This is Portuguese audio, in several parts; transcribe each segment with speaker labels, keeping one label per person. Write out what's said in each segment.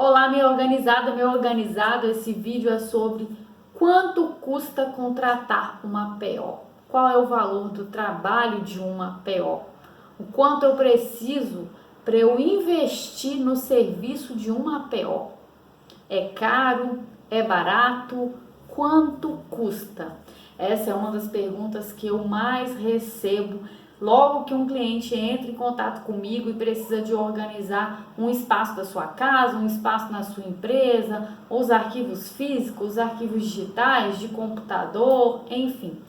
Speaker 1: Olá, minha organizada, meu organizado. Esse vídeo é sobre quanto custa contratar uma PO. Qual é o valor do trabalho de uma PO? O quanto eu preciso para eu investir no serviço de uma PO? É caro? É barato? Quanto custa? Essa é uma das perguntas que eu mais recebo logo que um cliente entra em contato comigo e precisa de organizar um espaço da sua casa, um espaço na sua empresa, os arquivos físicos, os arquivos digitais, de computador, enfim.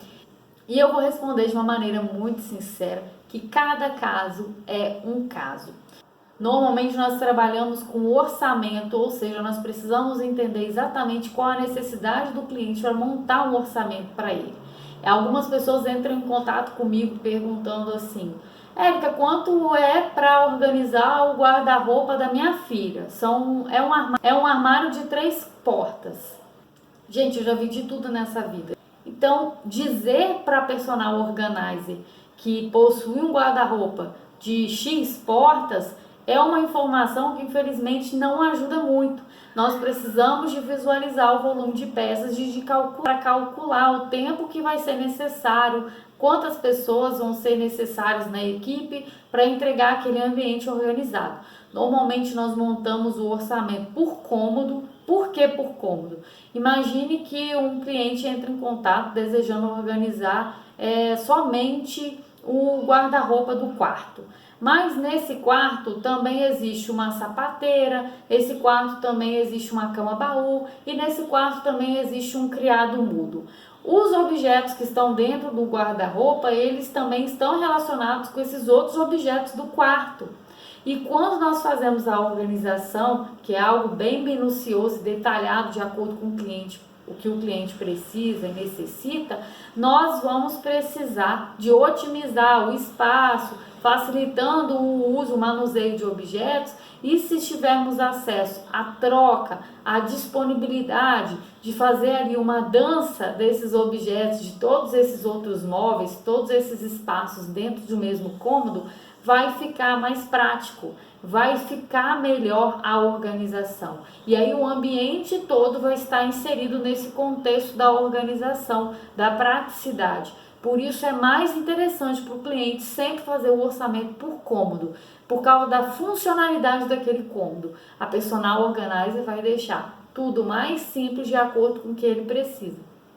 Speaker 1: E eu vou responder de uma maneira muito sincera que cada caso é um caso. Normalmente nós trabalhamos com orçamento, ou seja, nós precisamos entender exatamente qual a necessidade do cliente para montar um orçamento para ele. Algumas pessoas entram em contato comigo perguntando assim: Érica, quanto é para organizar o guarda-roupa da minha filha? É um armário de 3 portas. Gente, eu já vi de tudo nessa vida. Então, dizer para a personal organizer que possui um guarda-roupa de X portas é uma informação que infelizmente não ajuda muito. Nós precisamos de visualizar o volume de peças para calcular o tempo que vai ser necessário, quantas pessoas vão ser necessárias na equipe para entregar aquele ambiente organizado. Normalmente nós montamos o orçamento por cômodo. Por que por cômodo? Imagine que um cliente entra em contato desejando organizar somente o guarda-roupa do quarto. Mas nesse quarto também existe uma sapateira, esse quarto também existe uma cama-baú e nesse quarto também existe um criado mudo. Os objetos que estão dentro do guarda-roupa, eles também estão relacionados com esses outros objetos do quarto. E quando nós fazemos a organização, que é algo bem minucioso e detalhado de acordo com o cliente, o que o cliente precisa e necessita, nós vamos precisar de otimizar o espaço, facilitando o uso, o manuseio de objetos, e se tivermos acesso à troca, à disponibilidade de fazer ali uma dança desses objetos, de todos esses outros móveis, todos esses espaços dentro de um mesmo cômodo, vai ficar mais prático, vai ficar melhor a organização. E aí o ambiente todo vai estar inserido nesse contexto da organização, da praticidade. Por isso é mais interessante para o cliente sempre fazer o orçamento por cômodo, por causa da funcionalidade daquele cômodo. A personal organizer vai deixar tudo mais simples de acordo com o que ele precisa.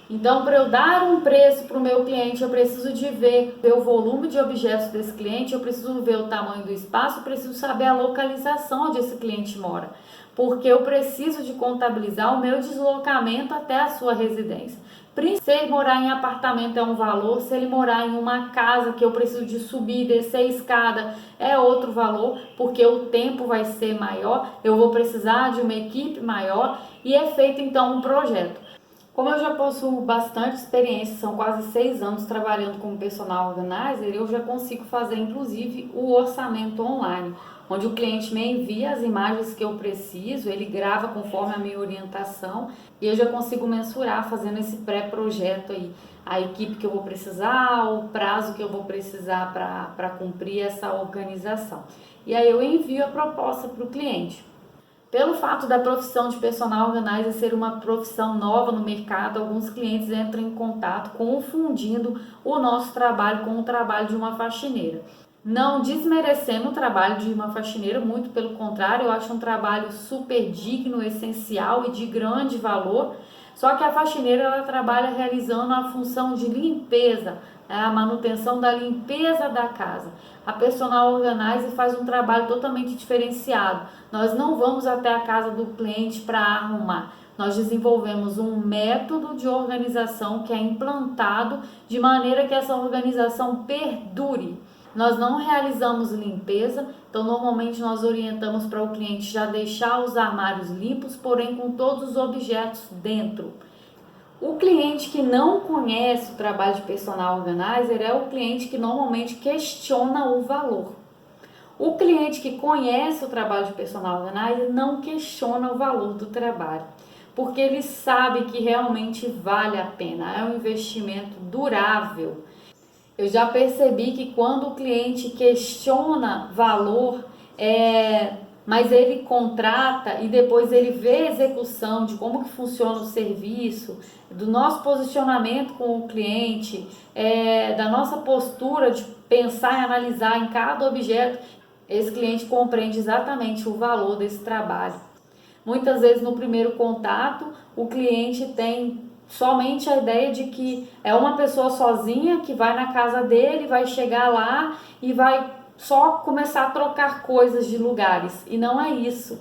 Speaker 1: Então, para eu dar um preço para o meu cliente, eu preciso de ver o volume de objetos desse cliente, eu preciso ver o tamanho do espaço, eu preciso saber a localização onde esse cliente mora, porque eu preciso de contabilizar o meu deslocamento até a sua residência. Se ele morar em apartamento é um valor, se ele morar em uma casa que eu preciso de subir e descer a escada é outro valor, porque o tempo vai ser maior, eu vou precisar de uma equipe maior e é feito então um projeto. Como eu já possuo bastante experiência, são quase 6 anos trabalhando como personal organizer, eu já consigo fazer inclusive o orçamento online, onde o cliente me envia as imagens que eu preciso, ele grava conforme a minha orientação e eu já consigo mensurar fazendo esse pré-projeto aí, a equipe que eu vou precisar, o prazo que eu vou precisar para cumprir essa organização. E aí eu envio a proposta para o cliente. Pelo fato da profissão de personal organizer ser uma profissão nova no mercado, alguns clientes entram em contato confundindo o nosso trabalho com o trabalho de uma faxineira. Não desmerecendo o trabalho de uma faxineira, muito pelo contrário, eu acho um trabalho super digno, essencial e de grande valor. Só que a faxineira ela trabalha realizando a função de limpeza, a manutenção da limpeza da casa. A personal organizer faz um trabalho totalmente diferenciado. Nós não vamos até a casa do cliente para arrumar. Nós desenvolvemos um método de organização que é implantado de maneira que essa organização perdure. Nós não realizamos limpeza, então normalmente nós orientamos para o cliente já deixar os armários limpos, porém com todos os objetos dentro. O cliente que não conhece o trabalho de personal organizer é o cliente que normalmente questiona o valor. O cliente que conhece o trabalho de personal organizer não questiona o valor do trabalho, porque ele sabe que realmente vale a pena, é um investimento durável. Eu já percebi que quando o cliente questiona valor, mas ele contrata e depois ele vê a execução de como que funciona o serviço, do nosso posicionamento com o cliente, da nossa postura de pensar e analisar em cada objeto, esse cliente compreende exatamente o valor desse trabalho. Muitas vezes no primeiro contato o cliente tem somente a ideia de que é uma pessoa sozinha que vai na casa dele, vai chegar lá e vai só começar a trocar coisas de lugares, e não é isso.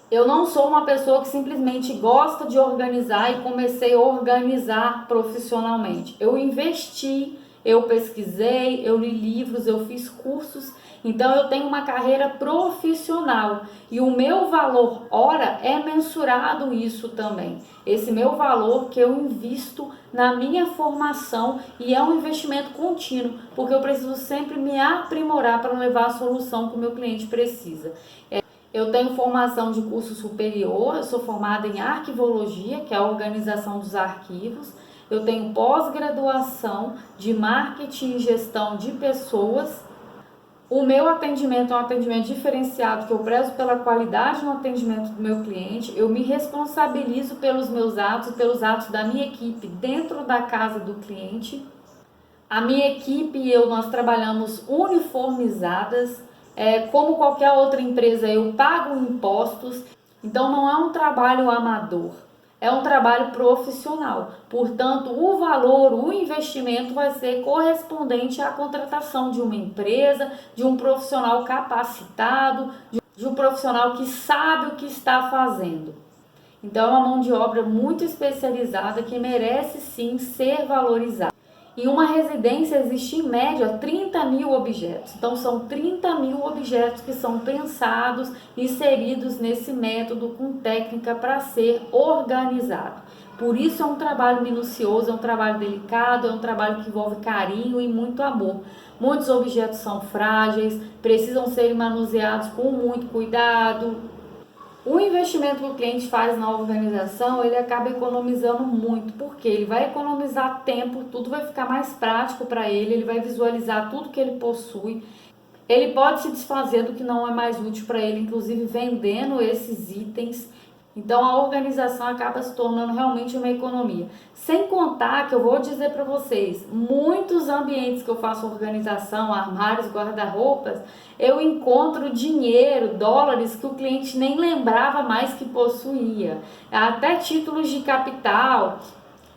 Speaker 1: Eu não sou uma pessoa que simplesmente gosta de organizar e comecei a organizar profissionalmente. Eu investi, eu pesquisei, eu li livros, eu fiz cursos, então eu tenho uma carreira profissional e o meu valor hora é mensurado isso também. Esse meu valor que eu invisto na minha formação, e é um investimento contínuo, porque eu preciso sempre me aprimorar para levar a solução que o meu cliente precisa. Eu tenho formação de curso superior, eu sou formada em arquivologia, que é a organização dos arquivos. Eu tenho pós-graduação de marketing e gestão de pessoas. O meu atendimento é um atendimento diferenciado, que eu prezo pela qualidade no atendimento do meu cliente. Eu me responsabilizo pelos meus atos e pelos atos da minha equipe dentro da casa do cliente. A minha equipe e eu, nós trabalhamos uniformizadas. Como qualquer outra empresa, eu pago impostos, então não é um trabalho amador, é um trabalho profissional. Portanto, o valor, o investimento vai ser correspondente à contratação de uma empresa, de um profissional capacitado, de um profissional que sabe o que está fazendo. Então, é uma mão de obra muito especializada que merece sim ser valorizada. Em uma residência existe em média 30 mil objetos, então são 30 mil objetos que são pensados, inseridos nesse método com técnica para ser organizado. Por isso é um trabalho minucioso, é um trabalho delicado, é um trabalho que envolve carinho e muito amor. Muitos objetos são frágeis, precisam ser manuseados com muito cuidado. O investimento que o cliente faz na organização, ele acaba economizando muito, porque ele vai economizar tempo, tudo vai ficar mais prático para ele vai visualizar tudo que ele possui, ele pode se desfazer do que não é mais útil para ele, inclusive vendendo esses itens. Então a organização acaba se tornando realmente uma economia. Sem contar que eu vou dizer para vocês, muitos ambientes que eu faço organização, armários, guarda-roupas, eu encontro dinheiro, dólares que o cliente nem lembrava mais que possuía. Até títulos de capital.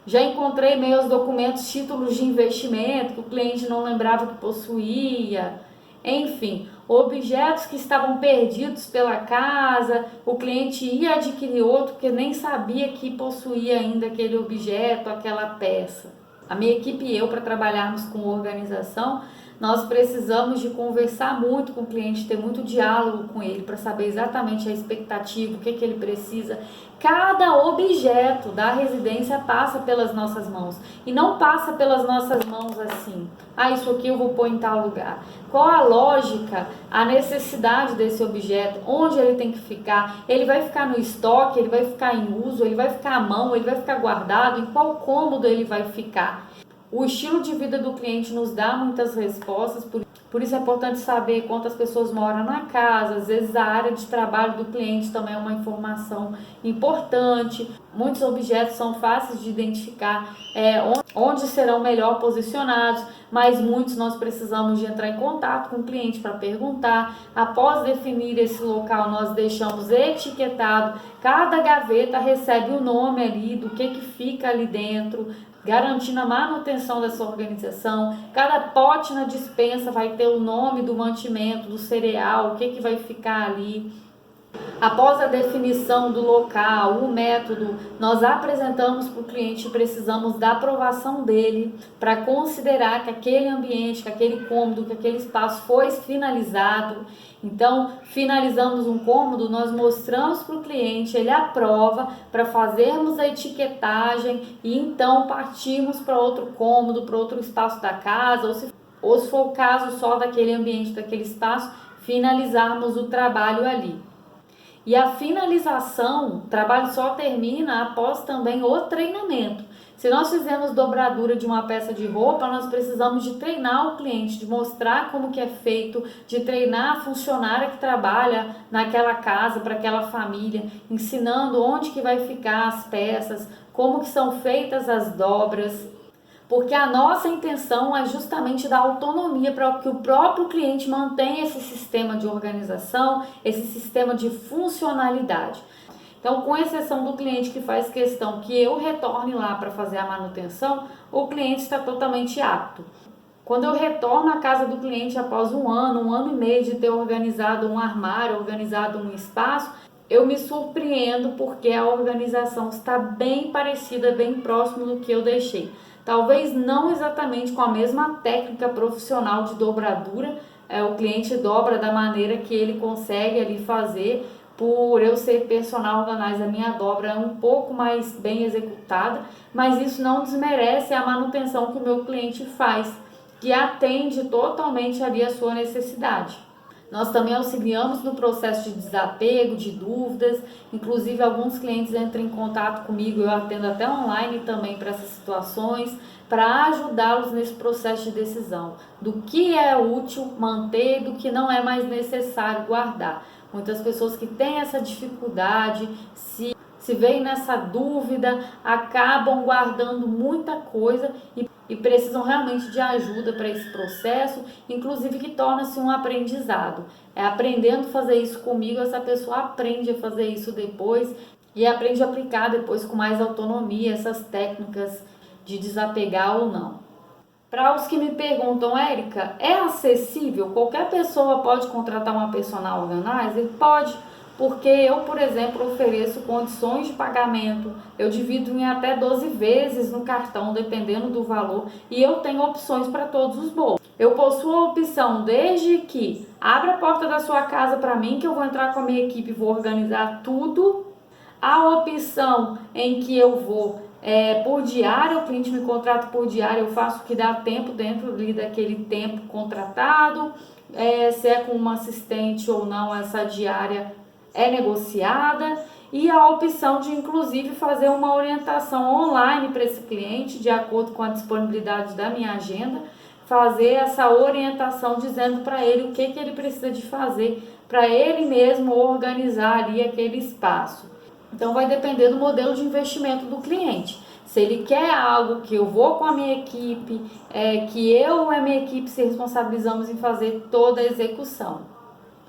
Speaker 1: Já encontrei meus documentos, títulos de investimento que o cliente não lembrava que possuía. Enfim, objetos que estavam perdidos pela casa, o cliente ia adquirir outro porque nem sabia que possuía ainda aquele objeto, aquela peça. A minha equipe e eu, para trabalharmos com organização, nós precisamos de conversar muito com o cliente, ter muito diálogo com ele para saber exatamente a expectativa, o que ele precisa. Cada objeto da residência passa pelas nossas mãos e não passa pelas nossas mãos assim, isso aqui eu vou pôr em tal lugar. Qual a lógica, a necessidade desse objeto, onde ele tem que ficar? Ele vai ficar no estoque, ele vai ficar em uso, ele vai ficar à mão, ele vai ficar guardado, em qual cômodo ele vai ficar? O estilo de vida do cliente nos dá muitas respostas, por isso é importante saber quantas pessoas moram na casa. Às vezes a área de trabalho do cliente também é uma informação importante. Muitos objetos são fáceis de identificar onde serão melhor posicionados, mas muitos nós precisamos de entrar em contato com o cliente para perguntar. Após definir esse local, nós deixamos etiquetado. Cada gaveta recebe o nome ali do que fica ali dentro, garantindo a manutenção dessa organização. Cada pote na despensa vai ter o nome do mantimento, do cereal, o que vai ficar ali. Após a definição do local, o método, nós apresentamos para o cliente, precisamos da aprovação dele para considerar que aquele ambiente, que aquele cômodo, que aquele espaço foi finalizado. Então, finalizamos um cômodo, nós mostramos para o cliente, ele aprova para fazermos a etiquetagem e então partimos para outro cômodo, para outro espaço da casa, ou se for o caso só daquele ambiente, daquele espaço, finalizarmos o trabalho ali. E a finalização, o trabalho só termina após também o treinamento. Se nós fizermos dobradura de uma peça de roupa, nós precisamos de treinar o cliente, de mostrar como que é feito, de treinar a funcionária que trabalha naquela casa, para aquela família, ensinando onde que vai ficar as peças, como que são feitas as dobras, porque a nossa intenção é justamente dar autonomia para que o próprio cliente mantenha esse sistema de organização, esse sistema de funcionalidade. Então, com exceção do cliente que faz questão que eu retorne lá para fazer a manutenção, o cliente está totalmente apto. Quando eu retorno à casa do cliente após um ano e meio de ter organizado um armário, organizado um espaço, eu me surpreendo porque a organização está bem parecida, bem próximo do que eu deixei. Talvez não exatamente com a mesma técnica profissional de dobradura, o cliente dobra da maneira que ele consegue ali fazer. Por eu ser personal organizer, a minha dobra é um pouco mais bem executada, mas isso não desmerece a manutenção que o meu cliente faz, que atende totalmente ali a sua necessidade. Nós também auxiliamos no processo de desapego, de dúvidas, inclusive alguns clientes entram em contato comigo, eu atendo até online também para essas situações, para ajudá-los nesse processo de decisão, do que é útil manter e do que não é mais necessário guardar. Muitas pessoas que têm essa dificuldade, se veem nessa dúvida, acabam guardando muita coisa e precisam realmente de ajuda para esse processo, inclusive que torna-se um aprendizado. Aprendendo a fazer isso comigo, essa pessoa aprende a fazer isso depois e aprende a aplicar depois com mais autonomia essas técnicas de desapegar ou não. Para os que me perguntam, Érica, é acessível? Qualquer pessoa pode contratar uma personal organizer? Pode, porque eu, por exemplo, ofereço condições de pagamento, eu divido em até 12 vezes no cartão, dependendo do valor, e eu tenho opções para todos os bolsos. Eu possuo a opção desde que abra a porta da sua casa para mim, que eu vou entrar com a minha equipe e vou organizar tudo, a opção em que eu vou por diária, o cliente me contrata por diária, eu faço o que dá tempo dentro ali daquele tempo contratado, se é com uma assistente ou não, essa diária é negociada, e a opção de inclusive fazer uma orientação online para esse cliente, de acordo com a disponibilidade da minha agenda, fazer essa orientação dizendo para ele o que ele precisa de fazer para ele mesmo organizar ali aquele espaço. Então vai depender do modelo de investimento do cliente. Se ele quer algo que eu vou com a minha equipe, que eu e a minha equipe se responsabilizamos em fazer toda a execução.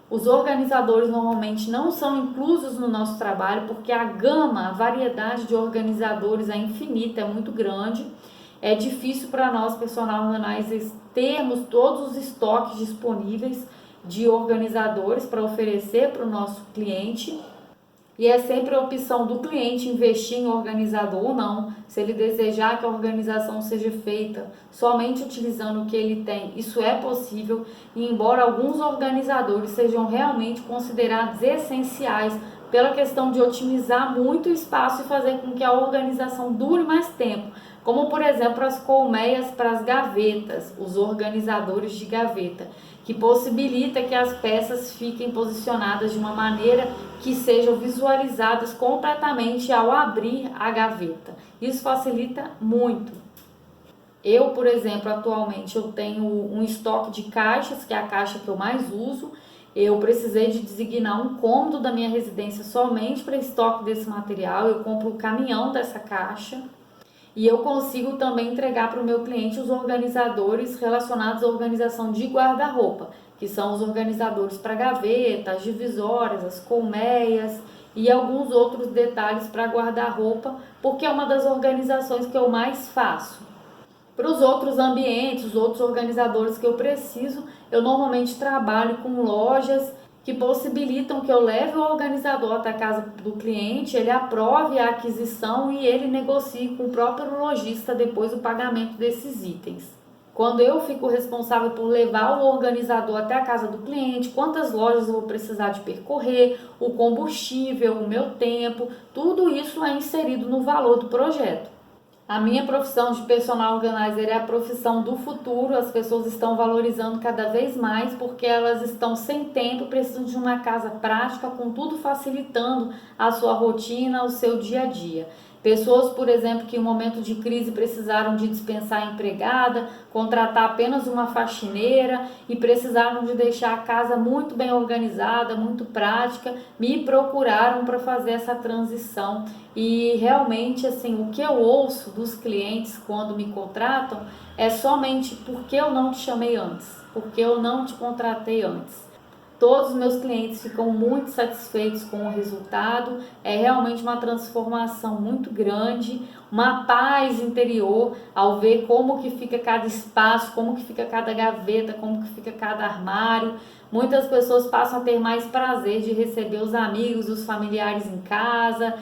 Speaker 1: Os organizadores normalmente não são inclusos no nosso trabalho porque a gama, a variedade de organizadores é infinita, é muito grande. É difícil para nós, personal organizers, termos todos os estoques disponíveis de organizadores para oferecer para o nosso cliente. E é sempre a opção do cliente investir em organizador ou não, se ele desejar que a organização seja feita somente utilizando o que ele tem, isso é possível, e embora alguns organizadores sejam realmente considerados essenciais pela questão de otimizar muito o espaço e fazer com que a organização dure mais tempo, como por exemplo as colmeias para as gavetas, os organizadores de gaveta, que possibilita que as peças fiquem posicionadas de uma maneira que sejam visualizadas completamente ao abrir a gaveta. Isso facilita muito. Eu, por exemplo, atualmente eu tenho um estoque de caixas, que é a caixa que eu mais uso. Eu precisei de designar um cômodo da minha residência somente para estoque desse material. Eu compro o caminhão dessa caixa. E eu consigo também entregar para o meu cliente os organizadores relacionados à organização de guarda-roupa, que são os organizadores para gaveta, as divisórias, as colmeias e alguns outros detalhes para guarda-roupa, porque é uma das organizações que eu mais faço. Para os outros ambientes, os outros organizadores que eu preciso, eu normalmente trabalho com lojas que possibilitam que eu leve o organizador até a casa do cliente, ele aprove a aquisição e ele negocie com o próprio lojista depois o pagamento desses itens. Quando eu fico responsável por levar o organizador até a casa do cliente, quantas lojas eu vou precisar de percorrer, o combustível, o meu tempo, tudo isso é inserido no valor do projeto. A minha profissão de personal organizer é a profissão do futuro. As pessoas estão valorizando cada vez mais porque elas estão sem tempo, precisam de uma casa prática, com tudo facilitando a sua rotina, o seu dia a dia. Pessoas, por exemplo, que em um momento de crise precisaram de dispensar a empregada, contratar apenas uma faxineira e precisaram de deixar a casa muito bem organizada, muito prática, me procuraram para fazer essa transição. E realmente, assim, o que eu ouço dos clientes quando me contratam é somente porque eu não te chamei antes, porque eu não te contratei antes. Todos os meus clientes ficam muito satisfeitos com o resultado, é realmente uma transformação muito grande, uma paz interior ao ver como que fica cada espaço, como que fica cada gaveta, como que fica cada armário. Muitas pessoas passam a ter mais prazer de receber os amigos, os familiares em casa,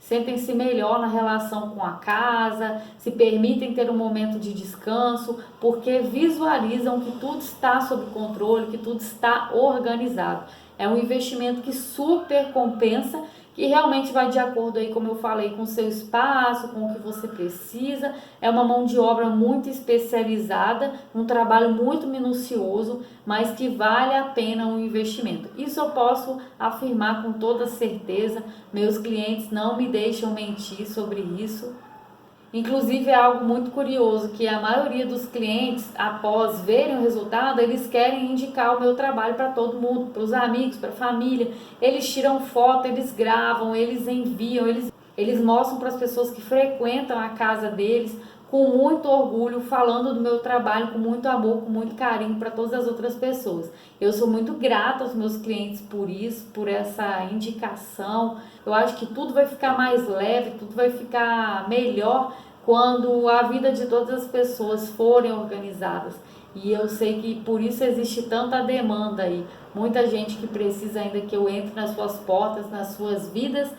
Speaker 1: sentem-se melhor na relação com a casa, se permitem ter um momento de descanso, porque visualizam que tudo está sob controle, que tudo está organizado. É um investimento que super compensa, que realmente vai de acordo aí, como eu falei, com o seu espaço, com o que você precisa. É uma mão de obra muito especializada, um trabalho muito minucioso, mas que vale a pena um investimento. Isso eu posso afirmar com toda certeza. Meus clientes não me deixam mentir sobre isso. Inclusive é algo muito curioso que a maioria dos clientes, após verem o resultado, eles querem indicar o meu trabalho para todo mundo, para os amigos, para a família. Eles tiram foto, eles gravam, eles enviam, eles mostram para as pessoas que frequentam a casa deles com muito orgulho, falando do meu trabalho com muito amor, com muito carinho para todas as outras pessoas. Eu sou muito grata aos meus clientes por isso, por essa indicação. Eu acho que tudo vai ficar mais leve, tudo vai ficar melhor quando a vida de todas as pessoas forem organizadas. E eu sei que por isso existe tanta demanda aí. Muita gente que precisa ainda que eu entre nas suas portas, nas suas vidas.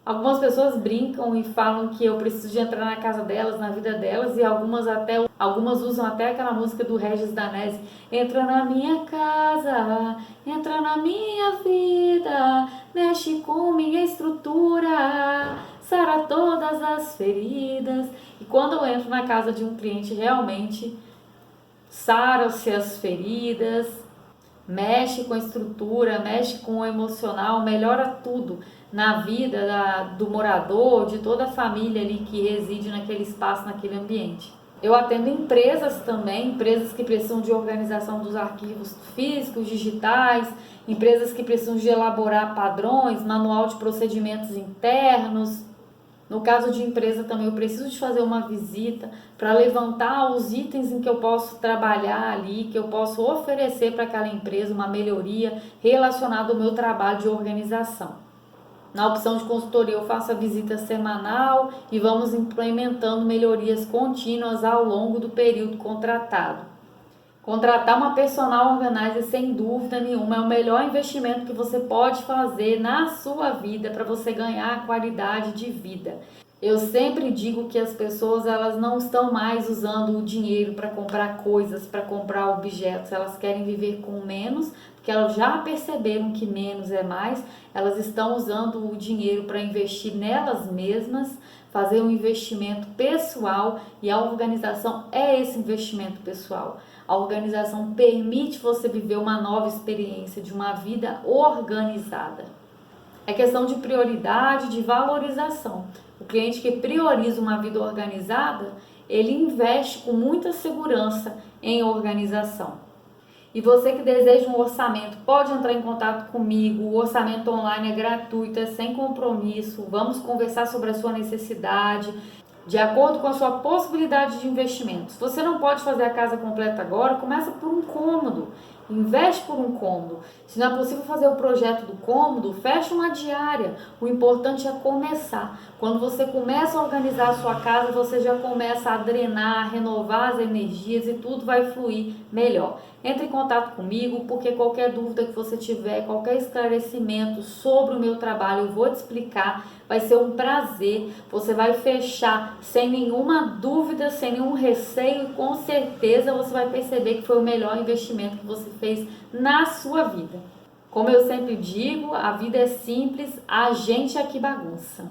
Speaker 1: Algumas pessoas brincam e falam que eu preciso de entrar na casa delas, na vida delas, e algumas usam até aquela música do Regis Danese: entra na minha casa, entra na minha vida, mexe com minha estrutura, sara todas as feridas. E quando eu entro na casa de um cliente, realmente saram-se as feridas, mexe com a estrutura, mexe com o emocional, melhora tudo na vida do morador, de toda a família ali que reside naquele espaço, naquele ambiente. Eu atendo empresas também, empresas que precisam de organização dos arquivos físicos, digitais, empresas que precisam de elaborar padrões, manual de procedimentos internos. No caso de empresa também eu preciso de fazer uma visita para levantar os itens em que eu posso trabalhar ali, que eu posso oferecer para aquela empresa uma melhoria relacionada ao meu trabalho de organização. Na opção de consultoria eu faço a visita semanal e vamos implementando melhorias contínuas ao longo do período contratado. Contratar uma personal organizer, sem dúvida nenhuma, é o melhor investimento que você pode fazer na sua vida para você ganhar qualidade de vida. Eu sempre digo que as pessoas elas não estão mais usando o dinheiro para comprar coisas, para comprar objetos. Elas querem viver com menos, porque elas já perceberam que menos é mais. Elas estão usando o dinheiro para investir nelas mesmas, fazer um investimento pessoal, e a organização é esse investimento pessoal. A organização permite você viver uma nova experiência de uma vida organizada. É questão de prioridade, de valorização. O cliente que prioriza uma vida organizada, ele investe com muita segurança em organização. E você que deseja um orçamento, pode entrar em contato comigo. O orçamento online é gratuito, é sem compromisso. Vamos conversar sobre a sua necessidade, de acordo com a sua possibilidade de investimento. Se você não pode fazer a casa completa agora, começa por um cômodo. Investe por um cômodo. Se não é possível fazer o projeto do cômodo, fecha uma diária. O importante é começar. Quando você começa a organizar a sua casa, você já começa a drenar, renovar as energias e tudo vai fluir melhor. Entre em contato comigo, porque qualquer dúvida que você tiver, qualquer esclarecimento sobre o meu trabalho, eu vou te explicar. Vai ser um prazer. Você vai fechar sem nenhuma dúvida, sem nenhum receio, e com certeza você vai perceber que foi o melhor investimento que você fez na sua vida. Como eu sempre digo, a vida é simples, a gente é que bagunça.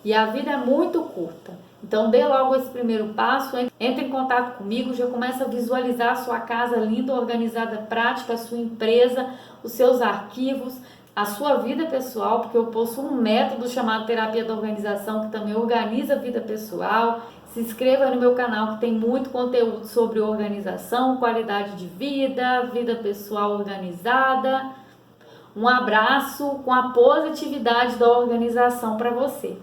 Speaker 1: E a vida é muito curta. Então dê logo esse primeiro passo, entre em contato comigo, já começa a visualizar a sua casa linda, organizada, prática, a sua empresa, os seus arquivos. a sua vida pessoal, porque eu possuo um método chamado Terapia da Organização, que também organiza a vida pessoal. Se inscreva no meu canal, que tem muito conteúdo sobre organização, qualidade de vida, vida pessoal organizada. Um abraço com a positividade da organização para você.